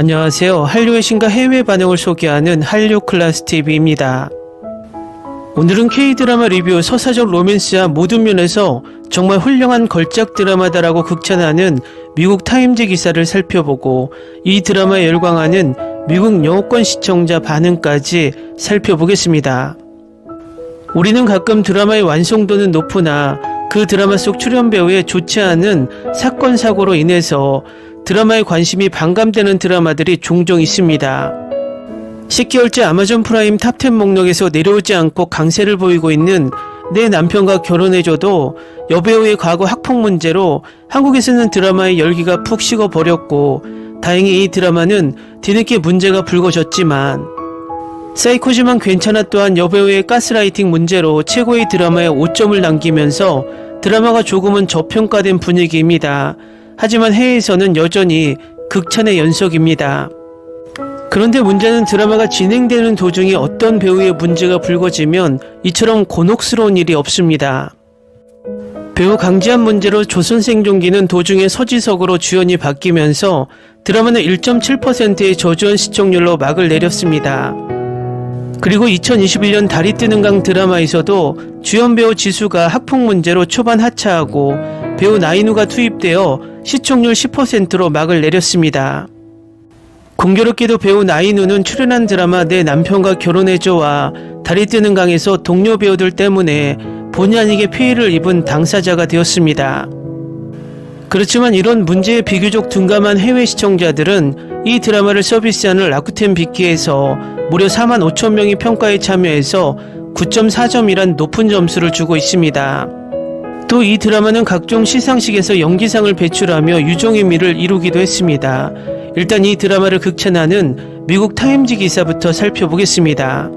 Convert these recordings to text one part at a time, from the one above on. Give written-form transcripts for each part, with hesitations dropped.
안녕하세요. 한류의 신과 해외 반응을 소개하는 한류클래스TV입니다. 오늘은 K-드라마 리뷰 서사적 로맨스와 모든 면에서 정말 훌륭한 걸작 드라마다라고 극찬하는 미국 타임즈 기사를 살펴보고 이 드라마에 열광하는 미국 영어권 시청자 반응까지 살펴보겠습니다. 우리는 가끔 드라마의 완성도는 높으나 그 드라마 속 출연 배우의 좋지 않은 사건 사고로 인해서 드라마에 관심이 반감되는 드라마들이 종종 있습니다. 10개월째 아마존 프라임 탑10 목록에서 내려오지 않고 강세를 보이고 있는 내 남편과 결혼해줘도 여배우의 과거 학폭 문제로 한국에서는 드라마의 열기가 푹 식어버렸고 다행히 이 드라마는 뒤늦게 문제가 불거졌지만 사이코지만 괜찮아 또한 여배우의 가스라이팅 문제로 최고의 드라마에 5점을 남기면서 드라마가 조금은 저평가된 분위기입니다. 하지만 해외에서는 여전히 극찬의 연속입니다. 그런데 문제는 드라마가 진행되는 도중에 어떤 배우의 문제가 불거지면 이처럼 곤혹스러운 일이 없습니다. 배우 강지한 문제로 조선생존기는 도중에 서지석으로 주연이 바뀌면서 드라마는 1.7%의 저조한 시청률로 막을 내렸습니다. 그리고 2021년 달이 뜨는 강 드라마에서도 주연 배우 지수가 학폭 문제로 초반 하차하고 배우 나인우가 투입되어 시청률 10%로 막을 내렸습니다. 공교롭게도 배우 나인우는 출연한 드라마 내 남편과 결혼해줘와 달이 뜨는 강에서 동료 배우들 때문에 본의 아니게 피해를 입은 당사자가 되었습니다. 그렇지만 이런 문제에 비교적 둔감한 해외 시청자들은 이 드라마를 서비스하는 라쿠텐 빅키에서 무려 45,000명이 평가에 참여해서 9.4점이란 높은 점수를 주고 있습니다. 또 이 드라마는 각종 시상식에서 연기상을 배출하며 유종의 미를 이루기도 했습니다. 일단 이 드라마를 극찬하는 미국 타임즈 기사부터 살펴보겠습니다.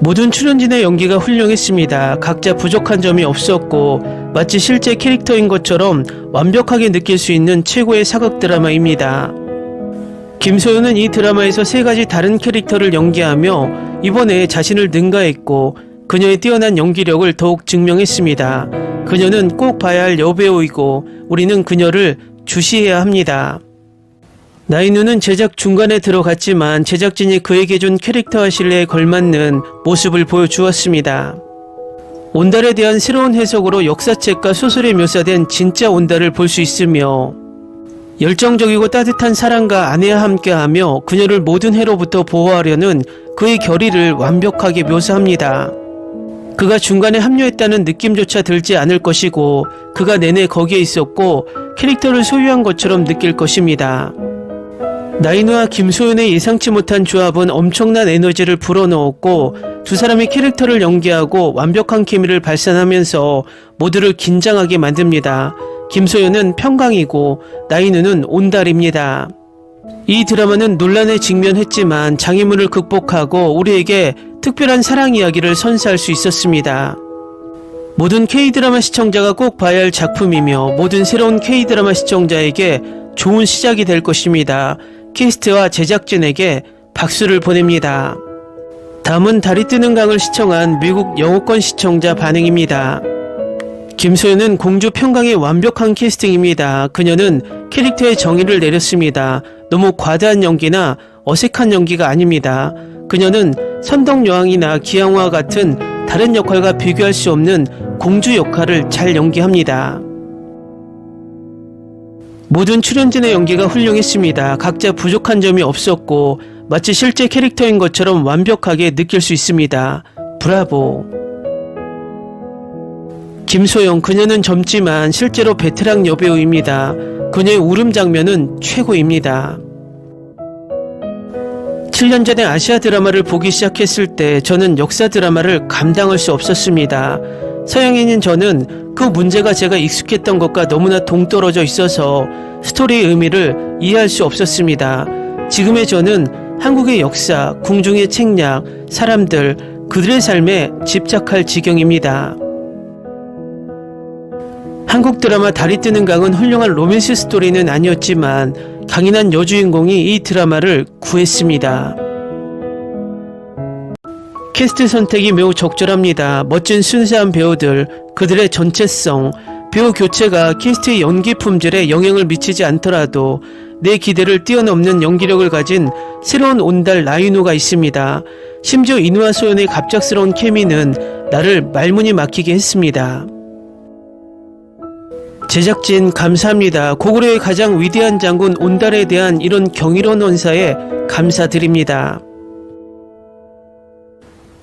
모든 출연진의 연기가 훌륭했습니다. 각자 부족한 점이 없었고 마치 실제 캐릭터인 것처럼 완벽하게 느낄 수 있는 최고의 사극 드라마입니다. 김소연은 이 드라마에서 3가지 다른 캐릭터를 연기하며 이번에 자신을 능가했고 그녀의 뛰어난 연기력을 더욱 증명했습니다. 그녀는 꼭 봐야 할 여배우이고 우리는 그녀를 주시해야 합니다. 나인우는 제작 중간에 들어갔지만 제작진이 그에게 준 캐릭터와 신뢰에 걸맞는 모습을 보여주었습니다. 온달에 대한 새로운 해석으로 역사책과 소설에 묘사된 진짜 온달을 볼 수 있으며 열정적이고 따뜻한 사랑과 아내와 함께하며 그녀를 모든 해로부터 보호하려는 그의 결의를 완벽하게 묘사합니다. 그가 중간에 합류했다는 느낌조차 들지 않을 것이고 그가 내내 거기에 있었고 캐릭터를 소유한 것처럼 느낄 것입니다. 나인우와 김소연의 예상치 못한 조합은 엄청난 에너지를 불어넣었고 두 사람의 캐릭터를 연기하고 완벽한 케미를 발산하면서 모두를 긴장하게 만듭니다. 김소연은 평강이고 나인우는 온달입니다. 이 드라마는 논란에 직면했지만 장애물을 극복하고 우리에게 특별한 사랑 이야기를 선사할 수 있었습니다. 모든 K-드라마 시청자가 꼭 봐야 할 작품이며 모든 새로운 K-드라마 시청자에게 좋은 시작이 될 것입니다. 캐스트와 제작진에게 박수를 보냅니다. 다음은 달이 뜨는 강을 시청한 미국 영어권 시청자 반응입니다. 김소연은 공주 평강의 완벽한 캐스팅입니다. 그녀는 캐릭터의 정의를 내렸습니다. 너무 과다한 연기나 어색한 연기가 아닙니다. 그녀는 선덕여왕이나 기양화와 같은 다른 역할과 비교할 수 없는 공주 역할을 잘 연기합니다. 모든 출연진의 연기가 훌륭했습니다. 각자 부족한 점이 없었고 마치 실제 캐릭터인 것처럼 완벽하게 느낄 수 있습니다. 브라보! 김소영, 그녀는 젊지만 실제로 베테랑 여배우입니다. 그녀의 울음 장면은 최고입니다. 7년 전에 아시아 드라마를 보기 시작했을 때 저는 역사 드라마를 감당할 수 없었습니다. 서양인인 저는 그 문제가 제가 익숙했던 것과 너무나 동떨어져 있어서 스토리의 의미를 이해할 수 없었습니다. 지금의 저는 한국의 역사, 궁중의 책략, 사람들, 그들의 삶에 집착할 지경입니다. 한국 드라마 달이 뜨는 강은 훌륭한 로맨스 스토리는 아니었지만 강인한 여주인공이 이 드라마를 구했습니다. 캐스트 선택이 매우 적절합니다. 멋진 순수한 배우들, 그들의 전체성, 배우 교체가 캐스트의 연기 품질에 영향을 미치지 않더라도 내 기대를 뛰어넘는 연기력을 가진 새로운 온달 라이노가 있습니다. 심지어 인우와 소연의 갑작스러운 케미는 나를 말문이 막히게 했습니다. 제작진 감사합니다. 고구려의 가장 위대한 장군 온달에 대한 이런 경이로운 언사에 감사드립니다.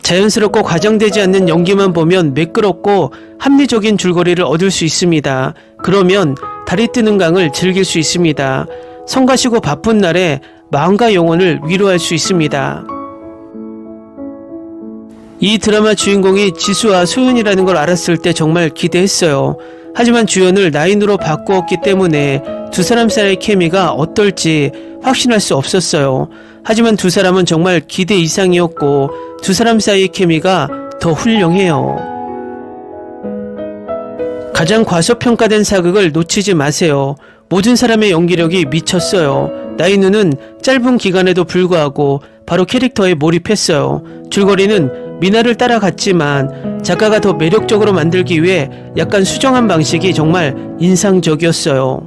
자연스럽고 과장되지 않는 연기만 보면 매끄럽고 합리적인 줄거리를 얻을 수 있습니다. 그러면 달이 뜨는 강을 즐길 수 있습니다. 성가시고 바쁜 날에 마음과 영혼을 위로할 수 있습니다. 이 드라마 주인공이 지수와 소연이라는 걸 알았을 때 정말 기대했어요. 하지만 주연을 나인으로 바꾸었기 때문에 두 사람 사이의 케미가 어떨지 확신할 수 없었어요. 하지만 두 사람은 정말 기대 이상이었고 두 사람 사이의 케미가 더 훌륭해요. 가장 과소평가된 사극을 놓치지 마세요. 모든 사람의 연기력이 미쳤어요. 나인우는 짧은 기간에도 불구하고 바로 캐릭터에 몰입했어요. 줄거리는 미나를 따라갔지만 작가가 더 매력적으로 만들기 위해 약간 수정한 방식이 정말 인상적이었어요.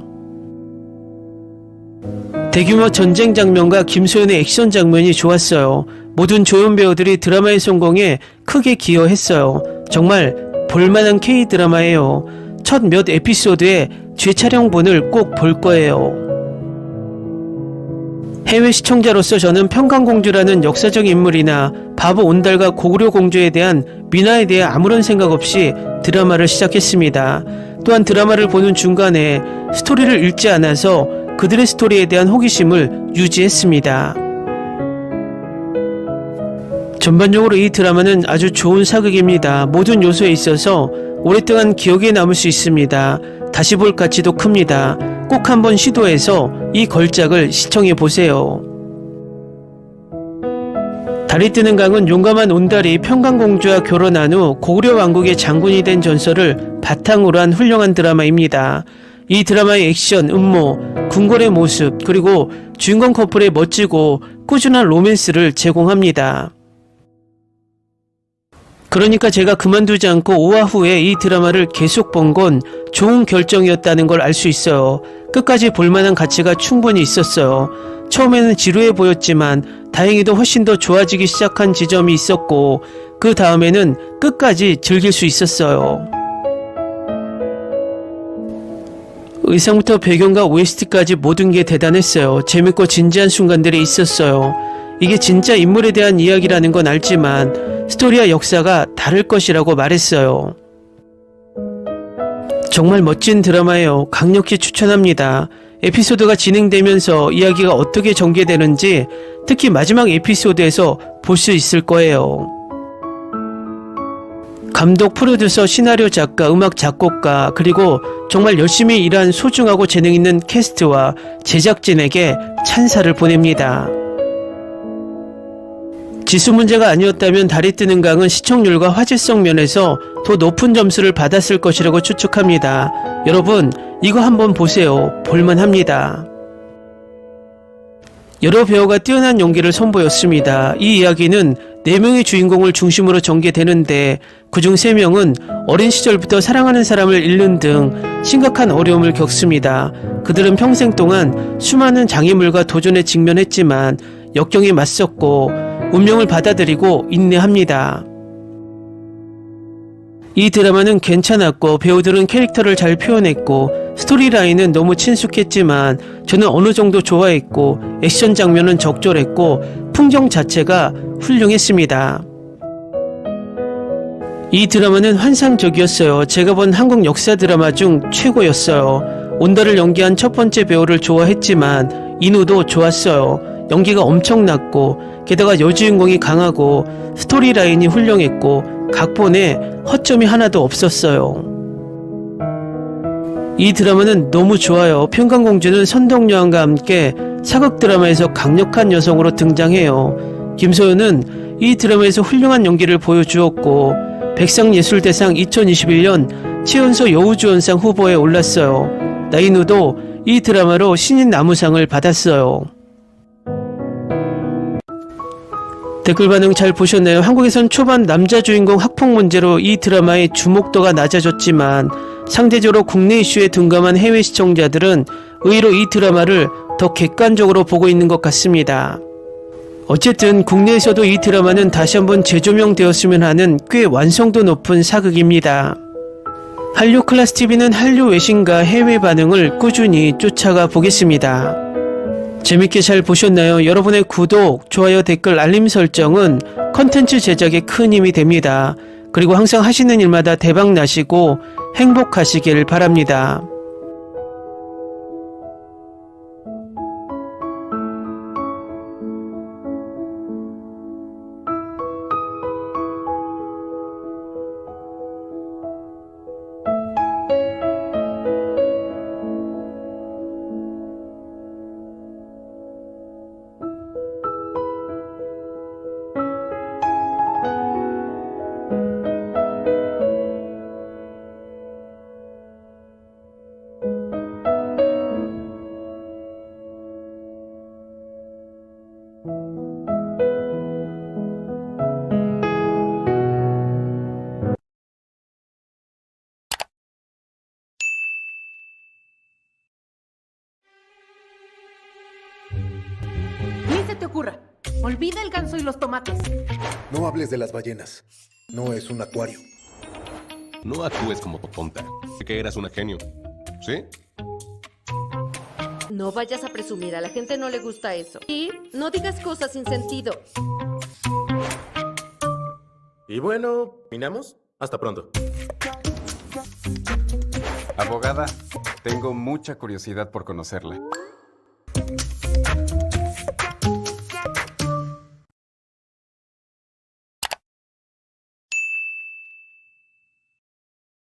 대규모 전쟁 장면과 김소연의 액션 장면이 좋았어요. 모든 조연 배우들이 드라마의 성공에 크게 기여했어요. 정말 볼만한 K-드라마예요. 첫 몇 에피소드의 재촬영본을 꼭 볼 거예요. 해외 시청자로서 저는 평강공주라는 역사적 인물이나 바보 온달과 고구려 공주에 대한 미나에 대해 아무런 생각 없이 드라마를 시작했습니다. 또한 드라마를 보는 중간에 스토리를 읽지 않아서 그들의 스토리에 대한 호기심을 유지했습니다. 전반적으로 이 드라마는 아주 좋은 사극입니다. 모든 요소에 있어서 오랫동안 기억에 남을 수 있습니다. 다시 볼 가치도 큽니다. 꼭 한번 시도해서 이 걸작을 시청해 보세요. 달이 뜨는 강은 용감한 온달이 평강공주와 결혼한 후 고구려 왕국의 장군이 된 전설을 바탕으로 한 훌륭한 드라마입니다. 이 드라마의 액션, 음모, 궁궐의 모습, 그리고 주인공 커플의 멋지고 꾸준한 로맨스를 제공합니다. 그러니까 제가 그만두지 않고 5화 후에 이 드라마를 계속 본 건 좋은 결정이었다는 걸 알 수 있어요. 끝까지 볼만한 가치가 충분히 있었어요. 처음에는 지루해 보였지만 다행히도 훨씬 더 좋아지기 시작한 지점이 있었고 그 다음에는 끝까지 즐길 수 있었어요. 의상부터 배경과 OST까지 모든 게 대단했어요. 재밌고 진지한 순간들이 있었어요. 이게 진짜 인물에 대한 이야기라는 건 알지만 스토리와 역사가 다를 것이라고 말했어요. 정말 멋진 드라마예요. 강력히 추천합니다. 에피소드가 진행되면서 이야기가 어떻게 전개되는지 특히 마지막 에피소드에서 볼 수 있을 거예요. 감독, 프로듀서, 시나리오 작가, 음악 작곡가, 그리고 정말 열심히 일한 소중하고 재능 있는 캐스트와 제작진에게 찬사를 보냅니다. 지수 문제가 아니었다면 달이 뜨는 강은 시청률과 화제성 면에서 더 높은 점수를 받았을 것이라고 추측합니다. 여러분, 이거 한번 보세요. 볼만합니다. 여러 배우가 뛰어난 연기를 선보였습니다. 이 이야기는 4명의 주인공을 중심으로 전개되는데 그중 3명은 어린 시절부터 사랑하는 사람을 잃는 등 심각한 어려움을 겪습니다. 그들은 평생 동안 수많은 장애물과 도전에 직면했지만 역경에 맞섰고 운명을 받아들이고 인내합니다. 이 드라마는 괜찮았고 배우들은 캐릭터를 잘 표현했고 스토리라인은 너무 친숙했지만 저는 어느 정도 좋아했고 액션 장면은 적절했고 풍경 자체가 훌륭했습니다. 이 드라마는 환상적이었어요. 제가 본 한국 역사 드라마 중 최고였어요. 온달을 연기한 첫 번째 배우를 좋아했지만 인우도 좋았어요. 연기가 엄청났고 게다가 여주인공이 강하고 스토리라인이 훌륭했고 각본에 허점이 하나도 없었어요. 이 드라마는 너무 좋아요. 평강공주는 선덕여왕과 함께 사극 드라마에서 강력한 여성으로 등장해요. 김소연은 이 드라마에서 훌륭한 연기를 보여주었고 백상예술대상 2021년 최연소 여우주연상 후보에 올랐어요. 나인우도 이 드라마로 신인 나무상을 받았어요. 댓글 반응 잘 보셨나요? 한국에선 초반 남자 주인공 학폭 문제로 이 드라마의 주목도가 낮아졌지만 상대적으로 국내 이슈에 둔감한 해외 시청자들은 의외로 이 드라마를 더 더 객관적으로 보고 있는 것 같습니다. 어쨌든 국내에서도 이 드라마는 다시 한번 재조명되었으면 하는 꽤 완성도 높은 사극입니다. 한류 클래스 TV는 한류 외신과 해외 반응을 꾸준히 쫓아가 보겠습니다. 재밌게 잘 보셨나요? 여러분의 구독, 좋아요, 댓글, 알림 설정은 컨텐츠 제작에 큰 힘이 됩니다. 그리고 항상 하시는 일마다 대박 나시고 행복하시길 바랍니다. Ni se te ocurra. Olvida el ganso y los tomates. No hables de las ballenas. No es un acuario. No actúes como tonta. Que eras una genio. ¿Sí? No vayas a presumir, a la gente no le gusta eso. Y no digas cosas sin sentido. Y bueno, ¿terminamos? Hasta pronto. Abogada, tengo mucha curiosidad por conocerla.